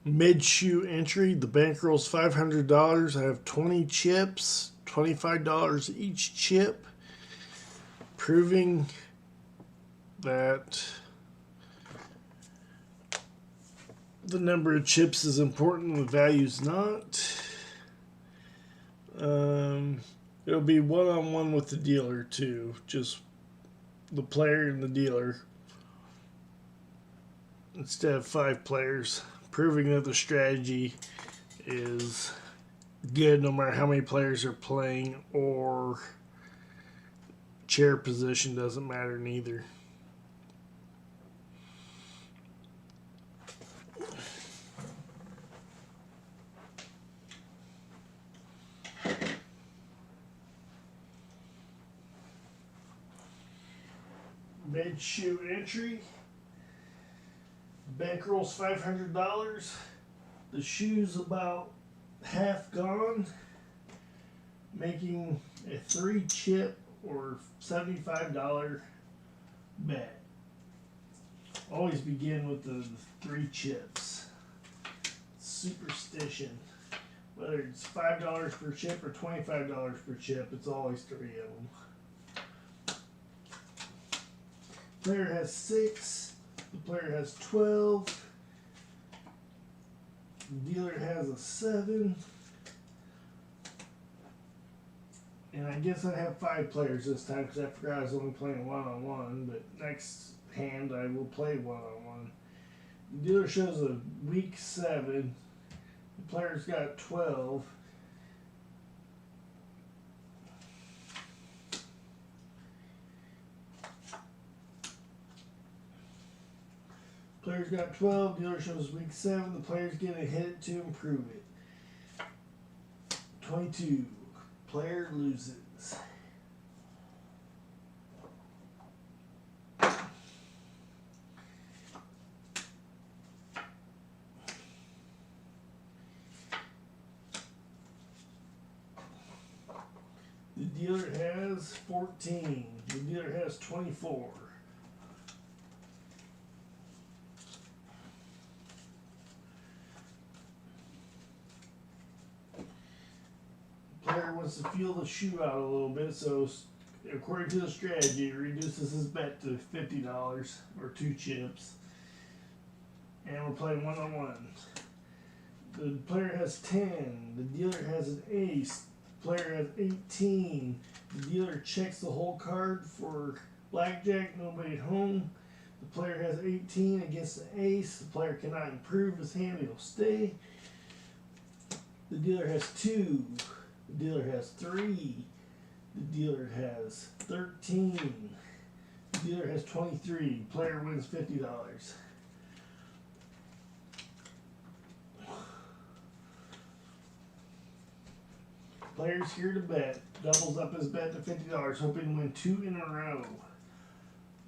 Mid shoe entry. The bankroll's $500. I have 20 chips, $25 each chip, proving that the number of chips is important, the value's not. It'll be one-on-one with the dealer too, just the player and the dealer instead of 5 players, proving that the strategy is good no matter how many players are playing, or chair position doesn't matter neither. Mid shoe entry. Bankroll's $500. The shoe's about half gone, making a 3 chip or $75 bet. Always begin with the 3 chips. Superstition. Whether it's $5 per chip or $25 per chip, it's always 3 of them. Player has 6. The player has 12. The dealer has a 7. And I guess I have 5 players this time because I forgot I was only playing one-on-one. But next hand I will play one-on-one. The dealer shows a weak 7. The player's got 12. Player's got 12, dealer shows weak 7, the player's getting a hit to improve it. 22, player loses. The dealer has 14, the dealer has 24. Player wants to feel the shoe out a little bit, so according to the strategy, it reduces his bet to $50 or 2 chips. And we're playing one-on-one. The player has 10. The dealer has an ace. The player has 18. The dealer checks the whole card for blackjack, nobody at home. The player has 18 against the ace. The player cannot improve his hand, he'll stay. The dealer has 2. The dealer has 3. The dealer has 13. The dealer has 23. Player wins $50. Player's here to bet. Doubles up his bet to $50, hoping to win 2 in a row.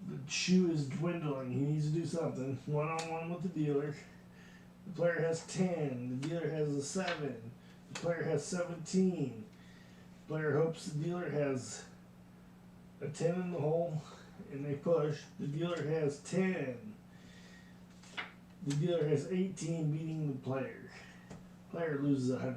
The shoe is dwindling. He needs to do something. One-on-one with the dealer. The player has 10. The dealer has a 7. The player has 17. The player hopes the dealer has a 10 in the hole, and they push. The dealer has 10. The dealer has 18, beating the player. Player loses $100.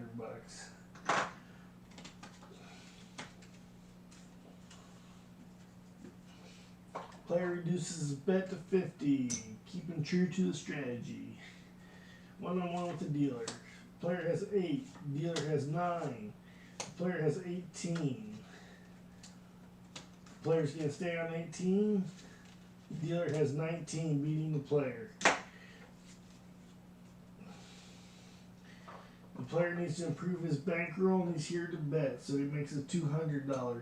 Player reduces his bet to 50, keeping true to the strategy. One-on-one with the dealer. Player has 8. Dealer has 9. The player has 18. The player's going to stay on 18. The dealer has 19, beating the player. The player needs to improve his bankroll, and he's here to bet, so he makes a $200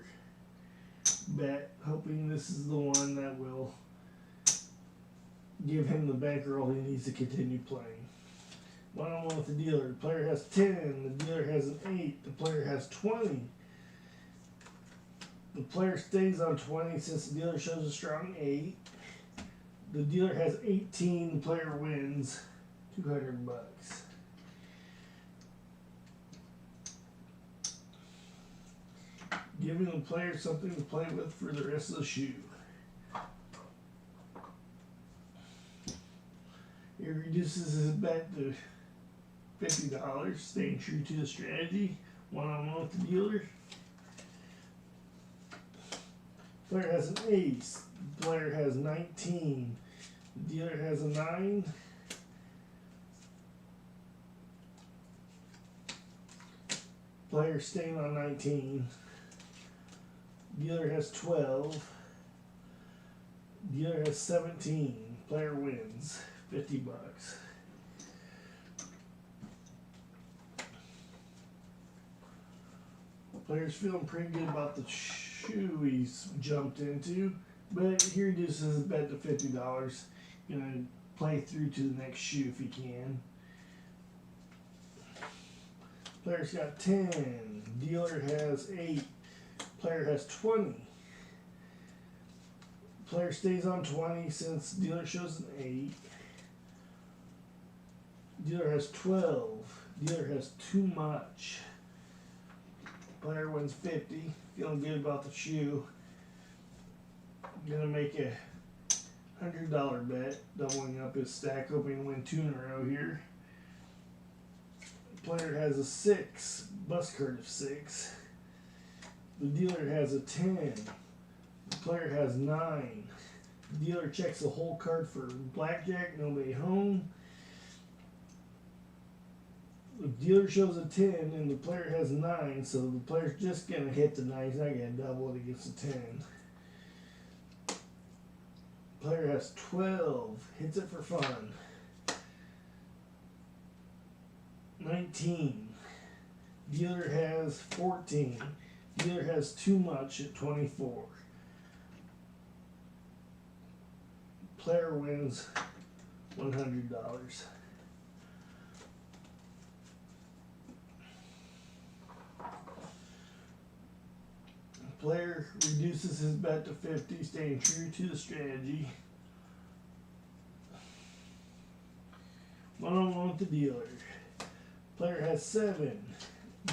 bet, hoping this is the one that will give him the bankroll he needs to continue playing. One-on-one with the dealer. The player has 10. The dealer has an 8. The player has 20. The player stays on 20 since the dealer shows a strong 8. The dealer has 18. The player wins $200. Giving the player something to play with for the rest of the shoe. He reduces his bet to $50, staying true to the strategy. One-on-one with the dealer. Player has an ace. Player has 19. The dealer has a 9. Player staying on 19. Dealer has 12. Dealer has 17. Player wins. $50. Player's feeling pretty good about the shoe he's jumped into, but he reduces his bet to $50. Gonna play through to the next shoe if he can. Player's got 10. Dealer has 8. Player has 20. Player stays on 20 since dealer shows an 8. Dealer has 12. Dealer has too much. Player wins 50. Feeling good about the shoe. Gonna make a $100 bet, doubling up his stack, hoping to win 2 in a row here. Player has a 6, bust card of 6. The dealer has a 10. The player has 9. The dealer checks the whole card for blackjack, nobody home. The dealer shows a 10 and the player has 9, so the player's just going to hit the 9. He's not going to double it against a 10. Player has 12, hits it for fun. 19. Dealer has 14. Dealer has too much at 24. Player wins $100. Player reduces his bet to 50, staying true to the strategy. One-on-one with the dealer. Player has 7.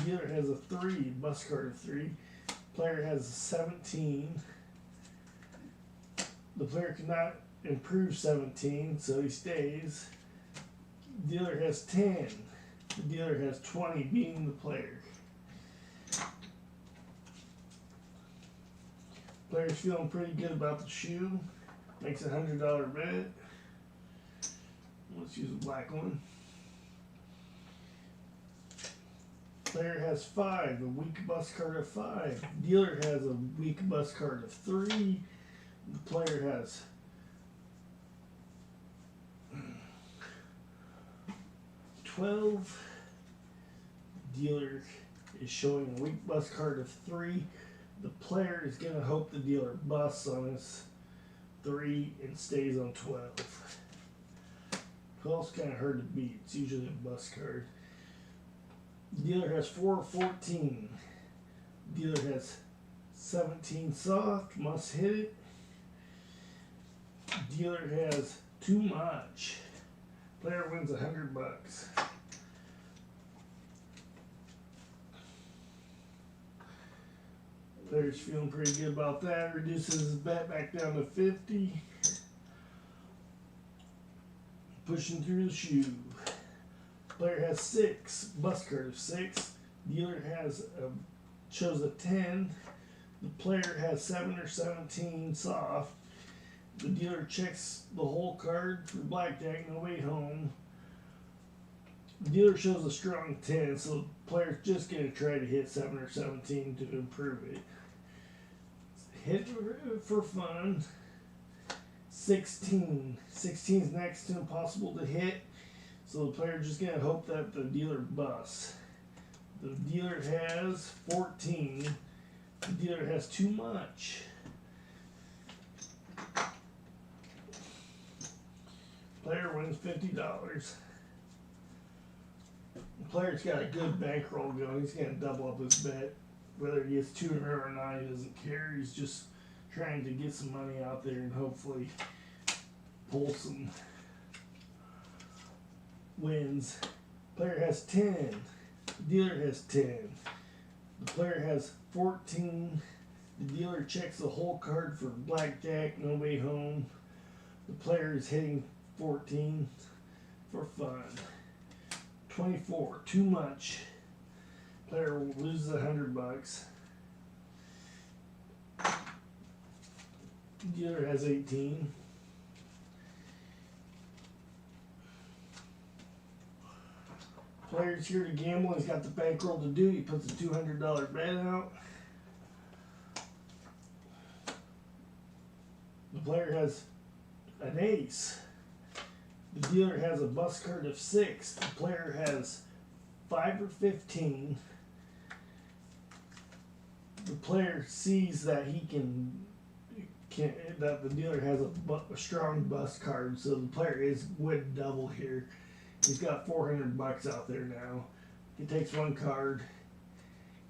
Dealer has a 3, bust card of 3. Player has a 17. The player cannot improve 17, so he stays. Dealer has 10. The dealer has 20, beating the player. Player's feeling pretty good about the shoe. Makes a $100 bet. Let's use a black one. Player has 5, a weak bust card of 5. Dealer has a weak bust card of 3. The player has 12. Dealer is showing a weak bust card of 3. The player is going to hope the dealer busts on his 3 and stays on 12. 12's kind of hard to beat. It's usually a bust card. Dealer has 4, 14. Dealer has 17 soft, must hit it. Dealer has too much. Player wins $100. Player's feeling pretty good about that. Reduces his bet back down to 50. Pushing through the shoe. Player has 6, bust card of 6. Dealer chose a 10. The player has 7 or 17 soft. The dealer checks the whole card for blackjack, no way home. The dealer shows a strong 10, so the player's just going to try to hit 7 or 17 to improve it. Hit for fun. 16. 16 is next to impossible to hit, so the player just going to hope that the dealer busts. The dealer has 14. The dealer has too much. Player wins $50. The player's got a good bankroll going. He's going to double up his bet. Whether he gets 2 in a row or not, he doesn't care. He's just trying to get some money out there and hopefully pull some wins. Player has 10. The dealer has 10. The player has 14. The dealer checks the whole card for blackjack, no way home. The player is hitting 14 for fun. 24, too much. Player loses $100. Dealer has 18. Player's here to gamble. He's got the bankroll to do. He puts a $200 bet out. The player has an ace. The dealer has a bust card of 6. The player has 5 or 15. The player sees that he can that the dealer has a strong bust card, so the player would double here. He's got $400 out there now. He takes one card,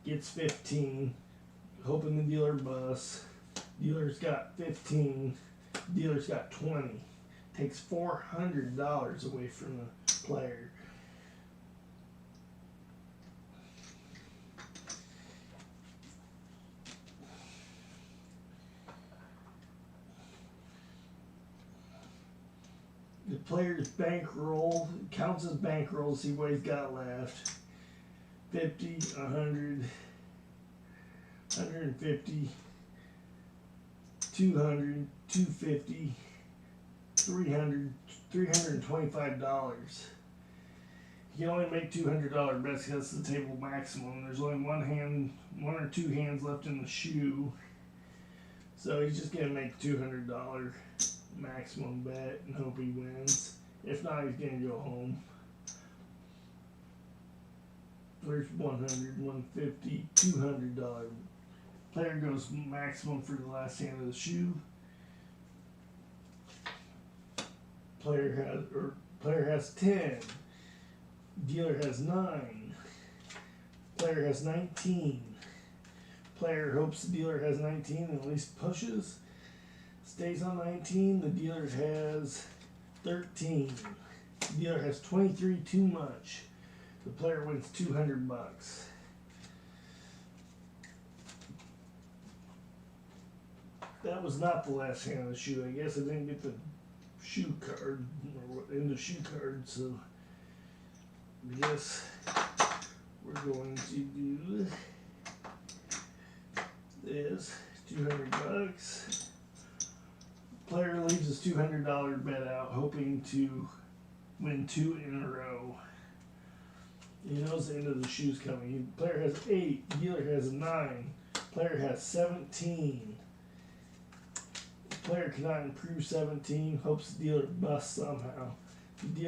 gets 15, hoping the dealer busts. Dealer's got 15. Dealer's got 20. Takes $400 away from the player. The player's bankroll counts his bankroll, see what he's got left. 50, 100, 150, 200, 250, 300, $325. You can only make $200 bets because that's the table maximum. There's only one or two hands left in the shoe. So he's just gonna make $200 maximum bet and hope he wins. If not, he's gonna go home. There's $100, $150, $200. Player goes maximum for the last hand of the shoe. Player has 10. Dealer has 9. Player has 19. Player hopes the dealer has 19 and at least pushes. Stays on 19. The dealer has 13. The dealer has 23, too much. The player wins $200. That was not the last hand of the shoe. I guess I didn't get the shoe card or in the shoe card, so I guess we're going to do this. $200. Player leaves his $200 bet out, hoping to win 2 in a row. He knows the end of the shoe's coming. Player has 8. Dealer has 9. Player has 17. Player cannot improve 17. Hopes the dealer busts somehow. The dealer